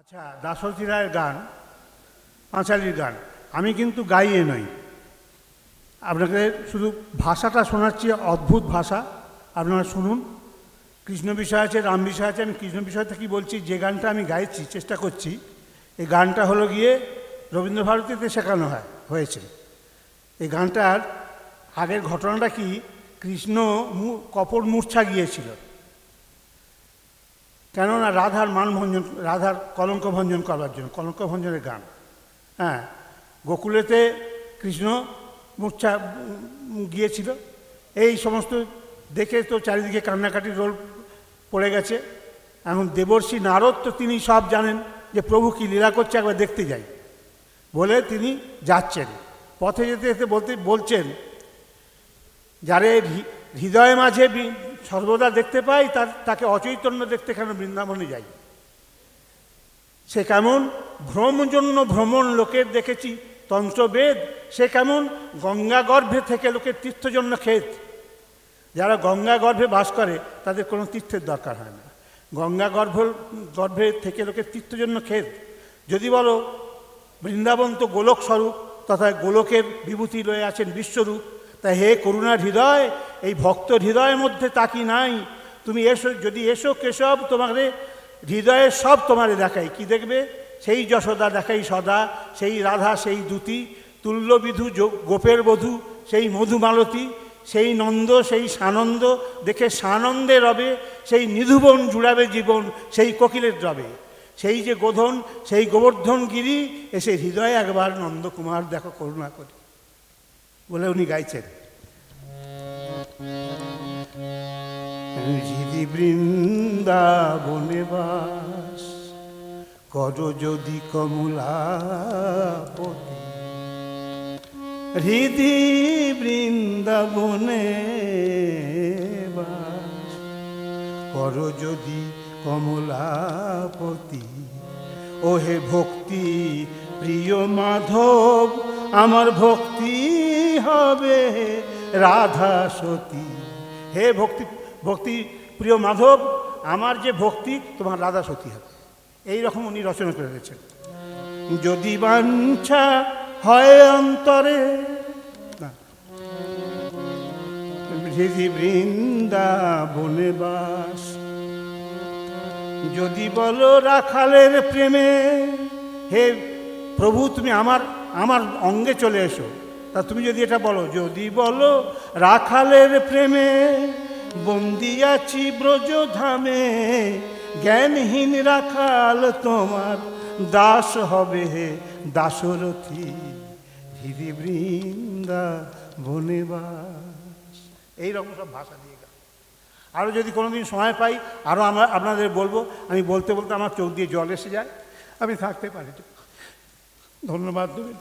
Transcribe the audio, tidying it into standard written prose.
আচ্ছা, দাশরথী রায়ের গান, পাঁচালীর গান আমি কিন্তু গাইয়ে নই, আপনাকে শুধু ভাষাটা শোনাচ্ছি, অদ্ভুত ভাষা, আপনারা শুনুন। কৃষ্ণ বিষয় আছে, রাম বিষয় আছে, আমি কৃষ্ণ বিষয় থেকে বলছি। যে গানটা আমি গাইছি, চেষ্টা করছি, এই গানটা হলো গিয়ে রবীন্দ্রভারতীতে শেখানো হয়েছে। এই গানটার আগের ঘটনাটা কি, কৃষ্ণ কপট মূর্ছা গিয়েছিল, কেননা রাধার মানভঞ্জন, রাধার কলঙ্ক ভঞ্জন করবার জন্য, কলঙ্ক ভঞ্জনের গান। হ্যাঁ, গোকুলেতে কৃষ্ণ মূর্ছা গিয়েছিল, এই সমস্ত দেখে তো চারিদিকে কান্নাকাটির রোল পড়ে গেছে। এখন দেবর্ষি নারদ তো তিনি সব জানেন যে প্রভু কী লীলা করছে, একবার দেখতে যাই বলে তিনি যাচ্ছেন। পথে যেতে যেতে বলছেন, যারে হৃদয় মাঝে সর্বদা দেখতে পাই, তাকে অচৈতন্য দেখতে কেন বৃন্দাবনে যাই। সে কেমন ভ্রমজন্য ভ্রমণ লোকের দেখেছি তন্ত্রবেদ, সে কেমন গঙ্গা গর্ভে থেকে লোকের তীর্থজন্য ক্ষেত। যারা গঙ্গা গর্ভে বাস করে তাদের কোনো তীর্থের দরকার হয় না, গঙ্গা গর্ভে থেকে লোকের তীর্থজন্য ক্ষেত। যদি বলো বৃন্দাবন তো গোলক স্বরূপ, তথা গোলকের বিভূতি রয়ে আছেন বিশ্বরূপ। তাই হে করুণার হৃদয়, এই ভক্তর হৃদয়ের মধ্যে তা কি নাই? তুমি এসো, যদি এসো কেশব, তোমাকে হৃদয়ের সব তোমারে দেখাই। কি দেখবে? সেই যশোদা দেখাই সদা, সেই রাধা সেই দ্যুতি, তুল্যবিধু গোপের বধূ সেই মধুমালতী, সেই নন্দ সেই সানন্দ দেখে সানন্দে রবে, সেই নিধুবন জুড়াবে জীবন সেই কোকিলের রবে। সেই যে গোধন, সেই গোবর্ধন গিরি, এসে হৃদয়ে একবার নন্দকুমার দেখো করুণা করে, বলে উনি গাইছেন। হৃদি বৃন্দাবনে বাস কর যদি কমলাপতি, হৃদি বৃন্দাবনে বাস কর যদি কমলাপতি। ও হে ভক্তি প্রিয় মাধব, আমার ভক্তি হবে রাধা সতী। হে ভক্তি প্রিয় মাধব, আমার যে ভক্তি তোমার রাধা সতী হবে। এইরকম উনি রচনা করে গেছেন। যদি বাঞ্ছা হয় অন্তরে, হৃদি বৃন্দাবনে বাস, যদি বলো রাখালের প্রেমে, হে প্রভু তুমি আমার অঙ্গে চলে এসো। তা তুমি যদি এটা বলো, যদি বলো রাখালের প্রেমে বন্দি আছি ব্রজধামে, জ্ঞানহীন রাখাল তোমার দাস হবে হে দাশরথী, হৃদি বৃন্দাবনে বাস। এইরকম সব ভাষা দিয়ে গেল। আরও যদি কোনোদিন সময় পাই আরও আপনাদের বলবো। আমি বলতে বলতে আমার চোখ দিয়ে জল এসে যায়, আমি থাকতে পারি। ধন্যবাদ দেবেন।